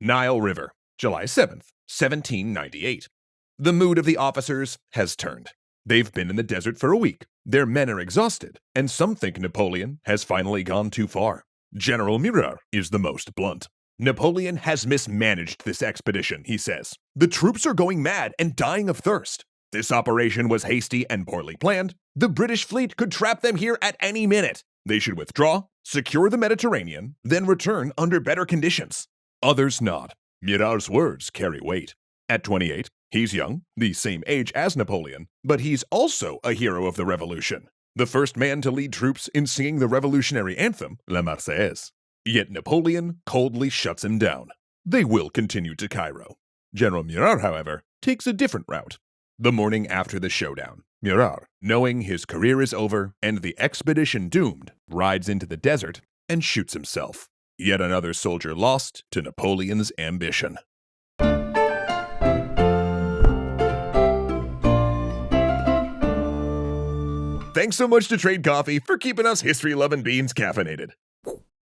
Nile River, July 7th, 1798. The mood of the officers has turned. They've been in the desert for a week, their men are exhausted, and some think Napoleon has finally gone too far. General Murat is the most blunt. Napoleon has mismanaged this expedition, he says. The troops are going mad and dying of thirst. This operation was hasty and poorly planned. The British fleet could trap them here at any minute. They should withdraw, secure the Mediterranean, then return under better conditions. Others nod. Murat's words carry weight. At 28, he's young, the same age as Napoleon, but he's also a hero of the revolution. The first man to lead troops in singing the revolutionary anthem, La Marseillaise. Yet Napoleon coldly shuts him down. They will continue to Cairo. General Murat, however, takes a different route. The morning after the showdown, Murat, knowing his career is over and the expedition doomed, rides into the desert and shoots himself. Yet another soldier lost to Napoleon's ambition. Thanks so much to Trade Coffee for keeping us history-loving beans caffeinated.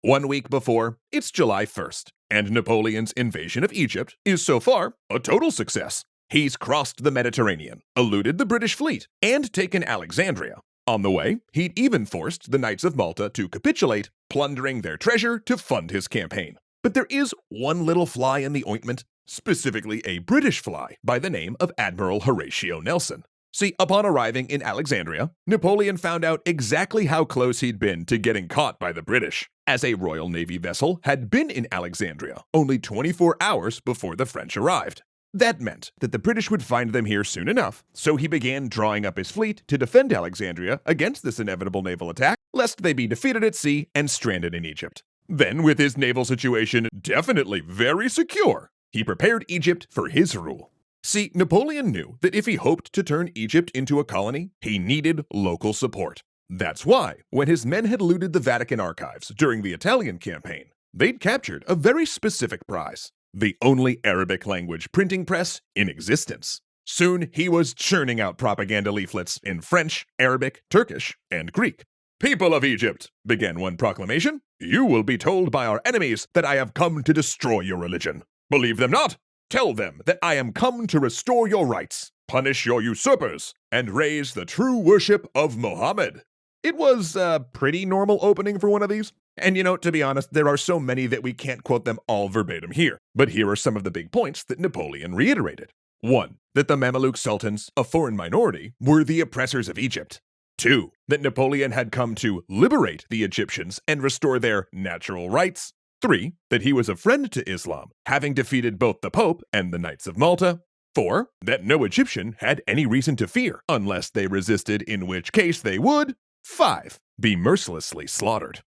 1 week before, it's July 1st, and Napoleon's invasion of Egypt is so far a total success. He's crossed the Mediterranean, eluded the British fleet, and taken Alexandria. On the way, he'd even forced the Knights of Malta to capitulate, plundering their treasure to fund his campaign. But there is one little fly in the ointment, specifically a British fly by the name of Admiral Horatio Nelson. See, upon arriving in Alexandria, Napoleon found out exactly how close he'd been to getting caught by the British, as a Royal Navy vessel had been in Alexandria only 24 hours before the French arrived. That meant that the British would find them here soon enough, so he began drawing up his fleet to defend Alexandria against this inevitable naval attack, lest they be defeated at sea and stranded in Egypt. Then, with his naval situation definitely very secure, he prepared Egypt for his rule. See, Napoleon knew that if he hoped to turn Egypt into a colony, he needed local support. That's why, when his men had looted the Vatican archives during the Italian campaign, they'd captured a very specific prize: the only Arabic language printing press in existence. Soon, he was churning out propaganda leaflets in French, Arabic, Turkish, and Greek. "People of Egypt," began one proclamation, "you will be told by our enemies that I have come to destroy your religion. Believe them not. Tell them that I am come to restore your rights, punish your usurpers, and raise the true worship of Mohammed." It was a pretty normal opening for one of these. And to be honest, there are so many that we can't quote them all verbatim here. But here are some of the big points that Napoleon reiterated. 1. That the Mameluke sultans, a foreign minority, were the oppressors of Egypt. 2. That Napoleon had come to liberate the Egyptians and restore their natural rights. 3. That he was a friend to Islam, having defeated both the Pope and the Knights of Malta. 4. That no Egyptian had any reason to fear, unless they resisted, in which case they would 5. Be mercilessly slaughtered.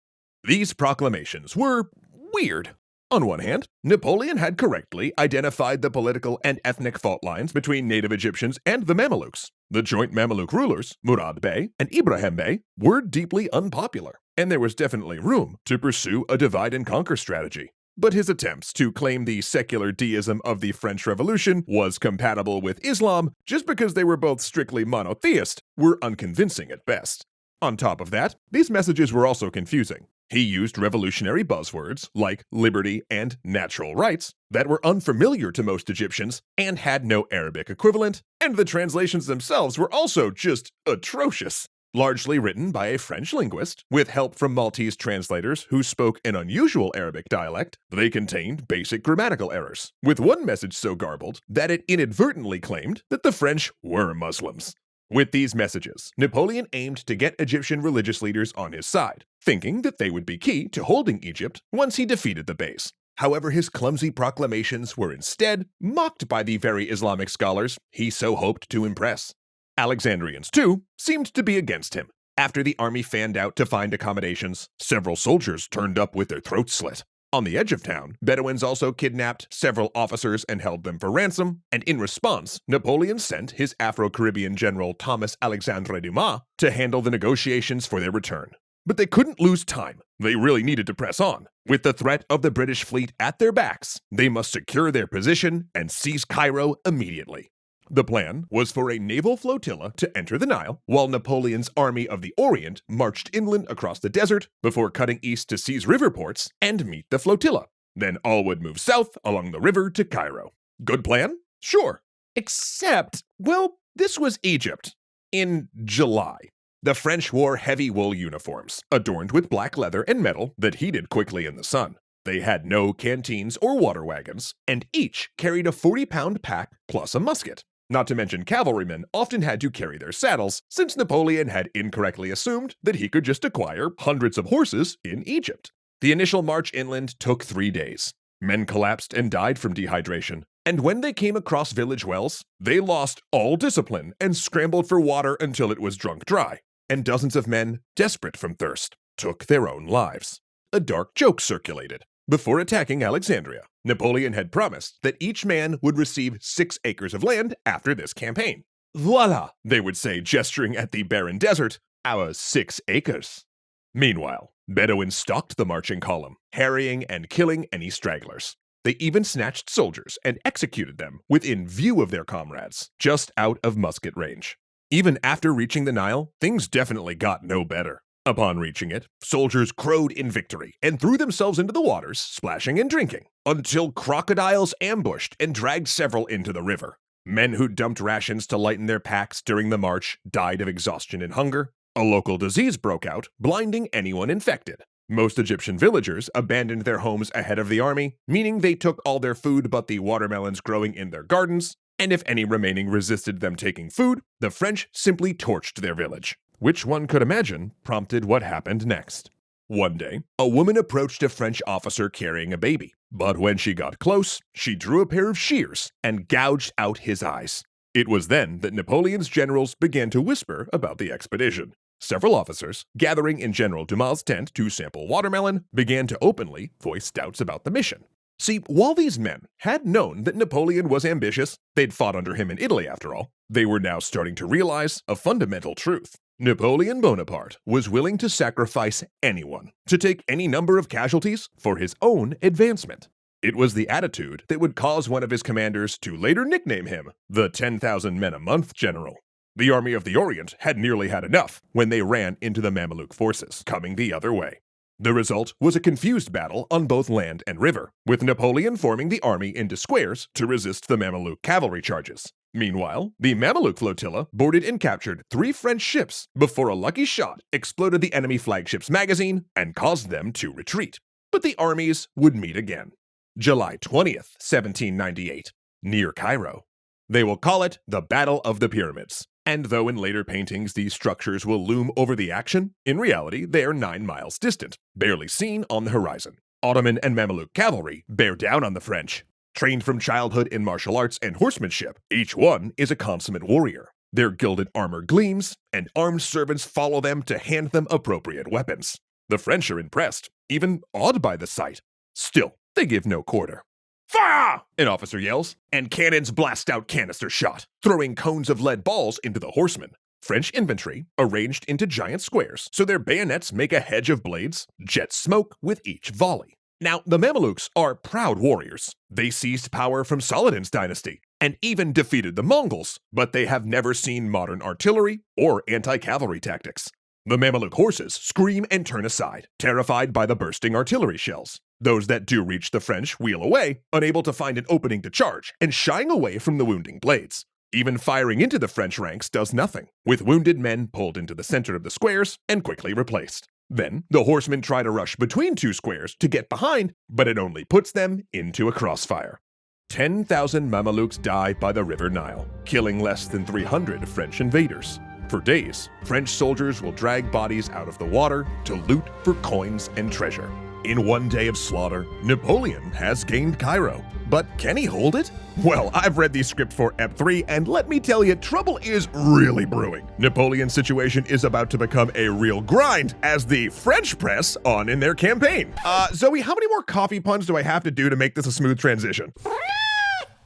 These proclamations were weird. On one hand, Napoleon had correctly identified the political and ethnic fault lines between native Egyptians and the Mamelukes. The joint Mameluke rulers, Murad Bey and Ibrahim Bey, were deeply unpopular, and there was definitely room to pursue a divide-and-conquer strategy. But his attempts to claim the secular deism of the French Revolution was compatible with Islam just because they were both strictly monotheist were unconvincing at best. On top of that, these messages were also confusing. He used revolutionary buzzwords like liberty and natural rights that were unfamiliar to most Egyptians and had no Arabic equivalent, and the translations themselves were also just atrocious. Largely written by a French linguist, with help from Maltese translators who spoke an unusual Arabic dialect, they contained basic grammatical errors, with one message so garbled that it inadvertently claimed that the French were Muslims. With these messages, Napoleon aimed to get Egyptian religious leaders on his side, thinking that they would be key to holding Egypt once he defeated the Beys. However, his clumsy proclamations were instead mocked by the very Islamic scholars he so hoped to impress. Alexandrians, too, seemed to be against him. After the army fanned out to find accommodations, several soldiers turned up with their throats slit. On the edge of town, Bedouins also kidnapped several officers and held them for ransom, and in response, Napoleon sent his Afro-Caribbean general Thomas Alexandre Dumas to handle the negotiations for their return. But they couldn't lose time. They really needed to press on. With the threat of the British fleet at their backs, they must secure their position and seize Cairo immediately. The plan was for a naval flotilla to enter the Nile, while Napoleon's Army of the Orient marched inland across the desert before cutting east to seize river ports and meet the flotilla. Then all would move south along the river to Cairo. Good plan? Sure. Except, well, this was Egypt. In July. The French wore heavy wool uniforms, adorned with black leather and metal that heated quickly in the sun. They had no canteens or water wagons, and each carried a 40-pound pack plus a musket. Not to mention cavalrymen often had to carry their saddles, since Napoleon had incorrectly assumed that he could just acquire hundreds of horses in Egypt. The initial march inland took 3 days. Men collapsed and died from dehydration, and when they came across village wells, they lost all discipline and scrambled for water until it was drunk dry, and dozens of men, desperate from thirst, took their own lives. A dark joke circulated. Before attacking Alexandria, Napoleon had promised that each man would receive 6 acres of land after this campaign. Voila, they would say, gesturing at the barren desert, our 6 acres. Meanwhile, Bedouins stalked the marching column, harrying and killing any stragglers. They even snatched soldiers and executed them within view of their comrades, just out of musket range. Even after reaching the Nile, things definitely got no better. Upon reaching it, soldiers crowed in victory and threw themselves into the waters, splashing and drinking, until crocodiles ambushed and dragged several into the river. Men who dumped rations to lighten their packs during the march died of exhaustion and hunger. A local disease broke out, blinding anyone infected. Most Egyptian villagers abandoned their homes ahead of the army, meaning they took all their food but the watermelons growing in their gardens, and if any remaining resisted them taking food, the French simply torched their village, which one could imagine prompted what happened next. One day, a woman approached a French officer carrying a baby, but when she got close, she drew a pair of shears and gouged out his eyes. It was then that Napoleon's generals began to whisper about the expedition. Several officers, gathering in General Dumas' tent to sample watermelon, began to openly voice doubts about the mission. See, while these men had known that Napoleon was ambitious, they'd fought under him in Italy after all, they were now starting to realize a fundamental truth. Napoleon Bonaparte was willing to sacrifice anyone, to take any number of casualties for his own advancement. It was the attitude that would cause one of his commanders to later nickname him the 10,000 men a month general. The Army of the Orient had nearly had enough when they ran into the Mameluke forces, coming the other way. The result was a confused battle on both land and river, with Napoleon forming the army into squares to resist the Mameluke cavalry charges. Meanwhile, the Mameluke flotilla boarded and captured 3 French ships before a lucky shot exploded the enemy flagship's magazine and caused them to retreat. But the armies would meet again. July 20th, 1798, near Cairo. They will call it the Battle of the Pyramids. And though in later paintings these structures will loom over the action, in reality they are 9 miles distant, barely seen on the horizon. Ottoman and Mameluke cavalry bear down on the French. Trained from childhood in martial arts and horsemanship, each one is a consummate warrior. Their gilded armor gleams, and armed servants follow them to hand them appropriate weapons. The French are impressed, even awed by the sight. Still, they give no quarter. Fire! An officer yells, and cannons blast out canister shot, throwing cones of lead balls into the horsemen. French infantry, arranged into giant squares so their bayonets make a hedge of blades, jet smoke with each volley. Now, the Mamelukes are proud warriors. They seized power from Saladin's dynasty and even defeated the Mongols, but they have never seen modern artillery or anti-cavalry tactics. The Mameluke horses scream and turn aside, terrified by the bursting artillery shells. Those that do reach the French wheel away, unable to find an opening to charge, and shying away from the wounding blades. Even firing into the French ranks does nothing, with wounded men pulled into the center of the squares and quickly replaced. Then, the horsemen try to rush between 2 squares to get behind, but it only puts them into a crossfire. 10,000 Mamelukes die by the River Nile, killing less than 300 French invaders. For days, French soldiers will drag bodies out of the water to loot for coins and treasure. In one day of slaughter, Napoleon has gained Cairo. But can he hold it? Well, I've read the script for Ep 3, and let me tell you, trouble is really brewing. Napoleon's situation is about to become a real grind as the French press on in their campaign. Zoe, how many more coffee puns do I have to do to make this a smooth transition?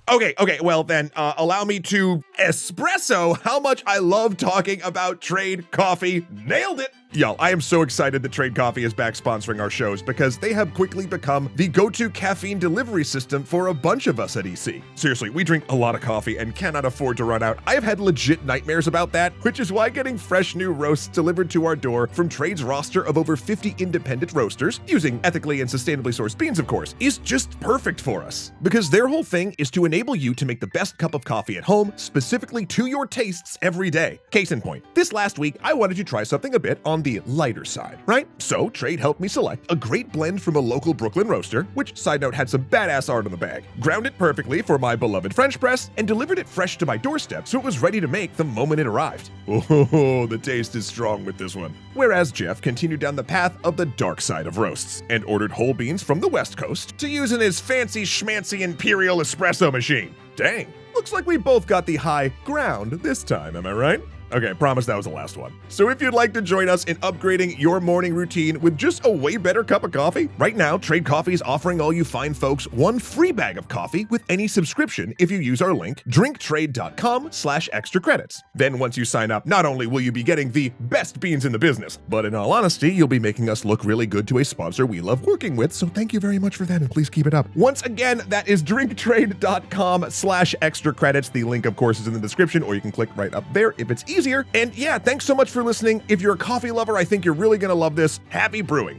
Okay, well then, allow me to Espresso, how much I love talking about Trade Coffee. Nailed it! Y'all, I am so excited that Trade Coffee is back sponsoring our shows because they have quickly become the go-to caffeine delivery system for a bunch of us at EC. Seriously, we drink a lot of coffee and cannot afford to run out. I have had legit nightmares about that, which is why getting fresh new roasts delivered to our door from Trade's roster of over 50 independent roasters, using ethically and sustainably sourced beans of course, is just perfect for us. Because their whole thing is to enable you to make the best cup of coffee at home, specifically to your tastes every day. Case in point, this last week I wanted to try something a bit on the lighter side, right? So Trade helped me select a great blend from a local Brooklyn roaster, which, side note, had some badass art on the bag, ground it perfectly for my beloved French press, and delivered it fresh to my doorstep so it was ready to make the moment it arrived. Oh, the taste is strong with this one. Whereas Jeff continued down the path of the dark side of roasts and ordered whole beans from the West Coast to use in his fancy schmancy imperial espresso machine. Dang, looks like we both got the high ground this time, am I right? Okay, promise that was the last one. So if you'd like to join us in upgrading your morning routine with just a way better cup of coffee, right now Trade Coffee is offering all you fine folks one free bag of coffee with any subscription if you use our link drinktrade.com/extra credits. Then once you sign up, not only will you be getting the best beans in the business, but in all honesty, you'll be making us look really good to a sponsor we love working with, so thank you very much for that and please keep it up. Once again, that is drinktrade.com/extra credits. The link of course is in the description, or you can click right up there if it's easier. And yeah, thanks so much for listening. If you're a coffee lover, I think you're really gonna love this. Happy brewing.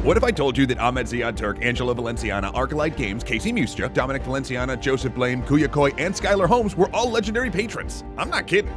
What if I told you that Ahmed Ziad Turk, Angela Valenciana, Arcalite Games, Casey Muscha, Dominic Valenciana, Joseph Blaine, Kuya Koi, and Skylar Holmes were all legendary patrons? I'm not kidding.